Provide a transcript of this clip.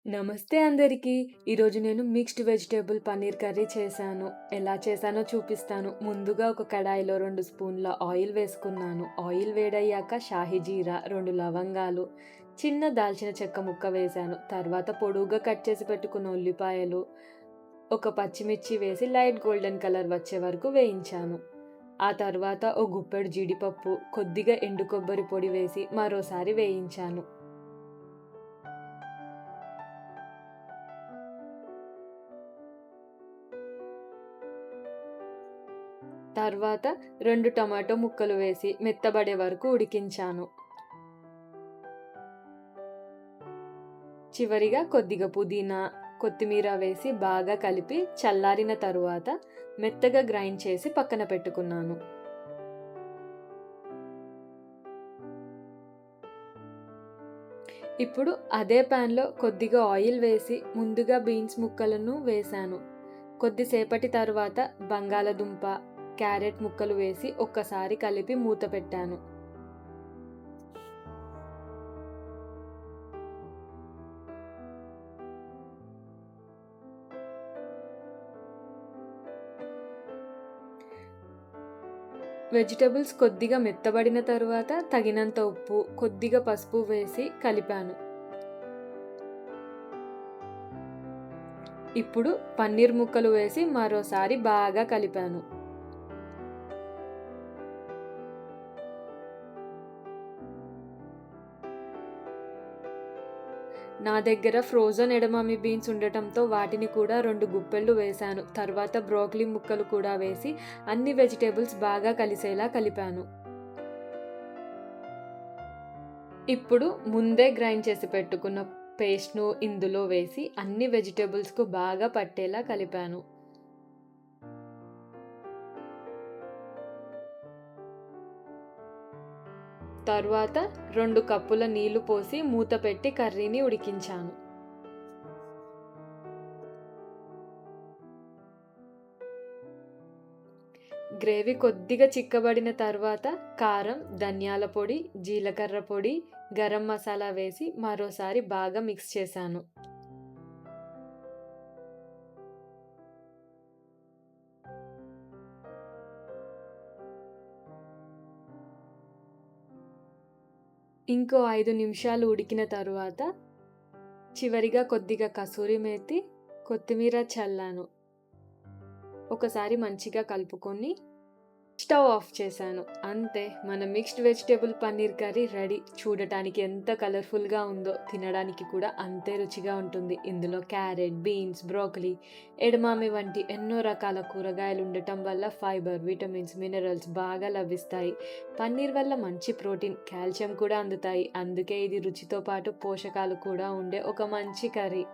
నమస్తే అందరికీ. ఈరోజు నేను మిక్స్డ్ వెజిటేబుల్ పన్నీర్ కర్రీ చేశాను. ఎలా చేశానో చూపిస్తాను. ముందుగా ఒక కడాయిలో 2 స్పూన్ల ఆయిల్ వేసుకున్నాను. ఆయిల్ వేడయ్యాక షాహీ జీరా, 2 లవంగాలు, చిన్న దాల్చిన చెక్క ముక్క వేశాను. తర్వాత పొడువుగా కట్ చేసి పెట్టుకున్న ఉల్లిపాయలు, ఒక పచ్చిమిర్చి వేసి లైట్ గోల్డెన్ కలర్ వచ్చే వరకు వేయించాను. ఆ తర్వాత ఓ గుప్పెడు జీడిపప్పు, కొద్దిగా ఎండు కొబ్బరి పొడి వేసి మరోసారి వేయించాను. తర్వాత 2 టమాటో ముక్కలు వేసి మెత్తబడే వరకు ఉడికించాను. చివరిగా కొద్దిగా పుదీనా, కొత్తిమీర వేసి బాగా కలిపి చల్లారిన తరువాత మెత్తగా గ్రైండ్ చేసి పక్కన పెట్టుకున్నాను. ఇప్పుడు అదే ప్యాన్‌లో కొద్దిగా ఆయిల్ వేసి ముందుగా బీన్స్ ముక్కలను వేశాను. కొద్దిసేపటి తరువాత బంగాళదుంప, క్యారెట్ ముక్కలు వేసి ఒక్కసారి కలిపి మూత పెట్టాను. వెజిటబుల్స్ కొద్దిగా మెత్తబడిన తరువాత తగినంత ఉప్పు, కొద్దిగా పసుపు వేసి కలిపాను. ఇప్పుడు పన్నీర్ ముక్కలు వేసి మరోసారి బాగా కలిపాను. నా దగ్గర ఫ్రోజన్ ఎడమామి బీన్స్ ఉండటంతో వాటిని కూడా 2 గుప్పెళ్ళు వేశాను. తర్వాత బ్రోకలీ ముక్కలు కూడా వేసి అన్ని వెజిటేబుల్స్ బాగా కలిసేలా కలిపాను. ఇప్పుడు ముందే గ్రైండ్ చేసి పెట్టుకున్న పేస్ట్‌ను ఇందులో వేసి అన్ని వెజిటేబుల్స్‌కు బాగా పట్టేలా కలిపాను. తర్వాత 2 కప్పుల నీళ్లు పోసి మూత పెట్టి కర్రీని ఉడికించాను. గ్రేవీ కొద్దిగా చిక్కబడిన తర్వాత కారం, ధనియాల పొడి, జీలకర్ర పొడి, గరం మసాలా వేసి మరోసారి బాగా మిక్స్ చేశాను. ఇంకో 5 నిమిషాలు ఉడికిన తరువాత చివరిగా కొద్దిగా కసూరి మేతి, కొత్తిమీర చల్లాను. ఒకసారి మంచిగా కలుపుకొని స్టవ్ ఆఫ్ చేశాను. అంతే, మన mixed vegetable paneer curry ready. చూడటానికి ఎంత కలర్‌ఫుల్‌గా ఉందో, తినడానికి కూడా అంతే రుచిగా ఉంటుంది. ఇందులో క్యారెట్, బీన్స్, బ్రోకలీ, ఎడమామి వంటి ఎన్నో రకాల కూరగాయలు ఉండటం వల్ల ఫైబర్, విటమిన్స్, మినరల్స్ బాగా లభిస్తాయి. పన్నీర్ వల్ల మంచి ప్రోటీన్, కాల్షియం కూడా అందుతాయి. అందుకే ఇది రుచితో పాటు పోషకాలు కూడా ఉండే ఒక మంచి కర్రీ.